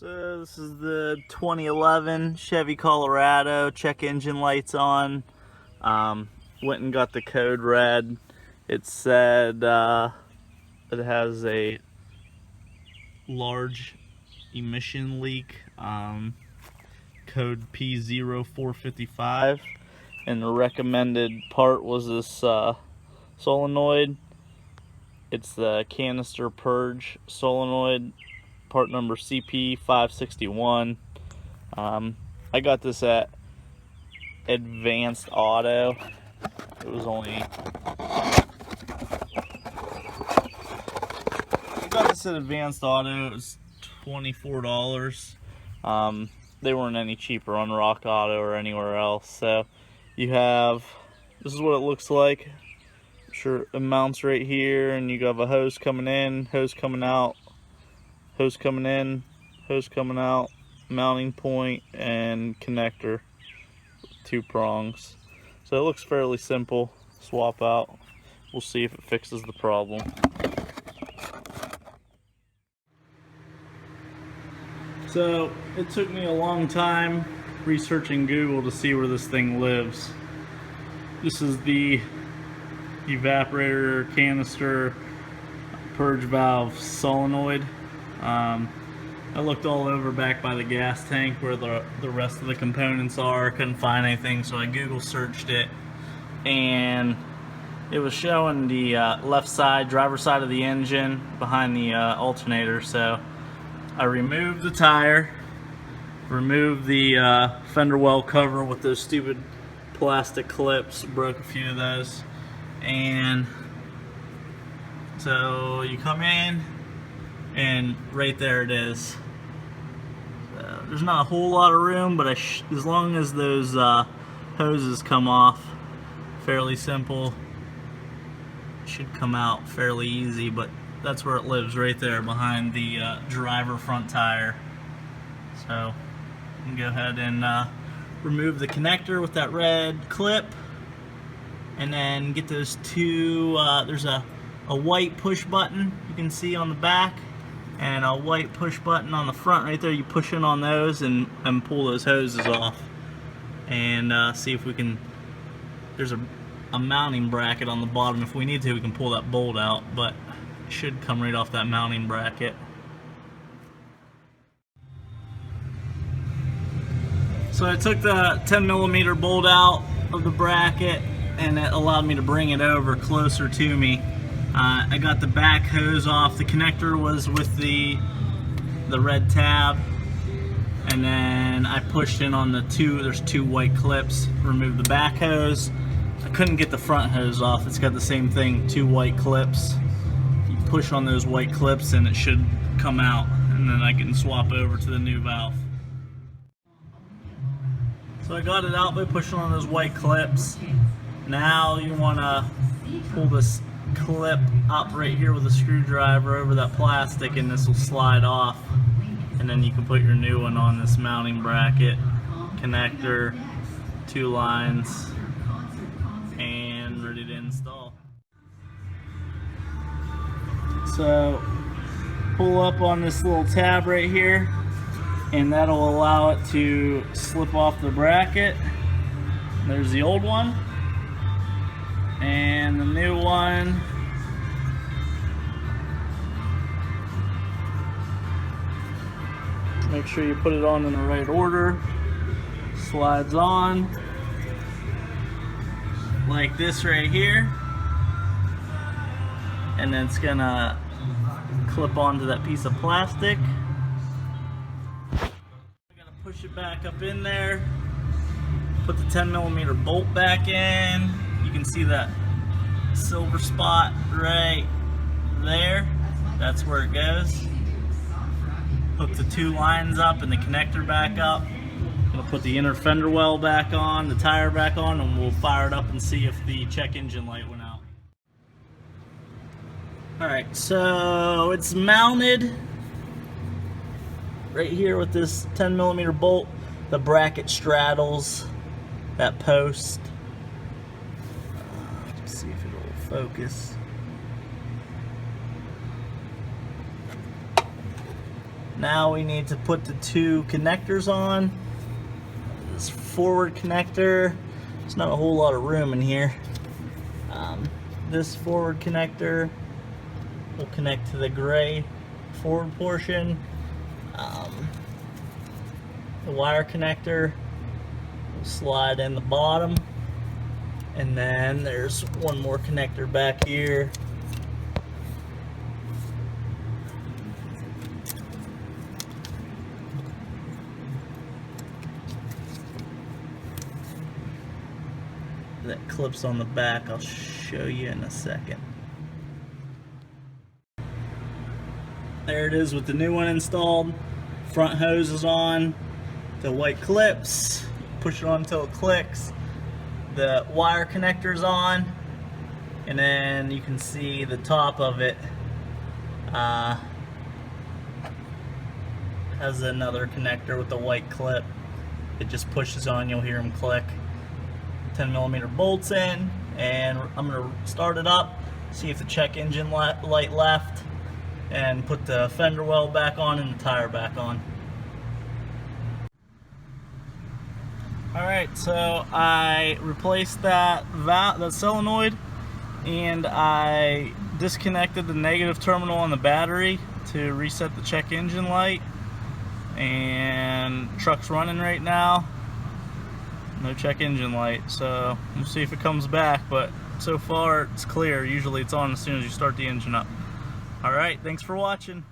So this is the 2011 Chevy Colorado, check engine lights on. Went and got the code read. It said it has a large emission leak, code P0455, and the recommended part was this solenoid. It's the Canister Purge solenoid, part number CP561. I got this at Advanced Auto. It was only, I got this at Advanced Auto. It was $24. They weren't any cheaper on Rock Auto or anywhere else. So you have, this is what it looks like. I'm sure it mounts right here, and you have a hose coming in, hose coming out, hose coming in, hose coming out, mounting point, and connector, 2 prongs. So it looks fairly simple. Swap out. We'll see if it fixes the problem. So it took me a long time researching Google to see where this thing lives. This is the evaporator canister purge valve solenoid. I looked all over back by the gas tank where the rest of the components are. Couldn't find anything, so I Google searched it, and it was showing the left side, driver's side of the engine behind the alternator. So I removed the tire, removed the fender well cover with those stupid plastic clips, broke a few of those, and so you come in, and right there it is. There's not a whole lot of room, but as long as those hoses come off, fairly simple, should come out fairly easy. But that's where it lives, right there behind the driver front tire. So you can go ahead and remove the connector with that red clip, and then get those two, there's a white push button you can see on the back, and a white push button on the front right there. You push in on those and pull those hoses off, and see if we can, there's a mounting bracket on the bottom. If we need to, we can pull that bolt out, but it should come right off that mounting bracket. So I took the 10mm bolt out of the bracket, and it allowed me to bring it over closer to me. I got the back hose off. The connector was with the red tab, and then I pushed in on the there's two white clips, removed the back hose. I couldn't get the front hose off. It's got the same thing, 2 white clips. You push on those white clips and it should come out, and then I can swap over to the new valve. So I got it out by pushing on those white clips. Now you want to pull this clip up right here with a screwdriver over that plastic, and this will slide off, and then you can put your new one on this mounting bracket, connector, 2 lines, and ready to install. So pull up on this little tab right here, and that'll allow it to slip off the bracket. There's the old one, and the new one. Make sure you put it on in the right order. Slides on like this right here, and then it's gonna clip onto that piece of plastic. I gotta push it back up in there, put the 10mm bolt back in. You can see that silver spot right there. That's where it goes. Hook the 2 lines up and the connector back up. Gonna put the inner fender well back on, the tire back on, and we'll fire it up and see if the check engine light went out. Alright, so it's mounted right here with this 10mm bolt. The bracket straddles that post. Let's see if it'll focus. Now we need to put the two connectors on. This forward connector, there's not a whole lot of room in here. This forward connector will connect to the gray forward portion. The wire connector will slide in the bottom, and then there's one more connector back here. That clips on the back. I'll show you in a second. There it is with the new one installed. Front hose is on. The white clips. Push it on until it clicks. The wire connector's on. And then you can see the top of it has another connector with the white clip. It just pushes on, you'll hear them click. 10mm bolts in, and I'm going to start it up, see if the check engine light left, and put the fender well back on and the tire back on. Alright, so I replaced that solenoid, and I disconnected the negative terminal on the battery to reset the check engine light, and truck's running right now. No check engine light, so we'll see if it comes back, but so far it's clear. Usually it's on as soon as you start the engine up. Alright, thanks for watching.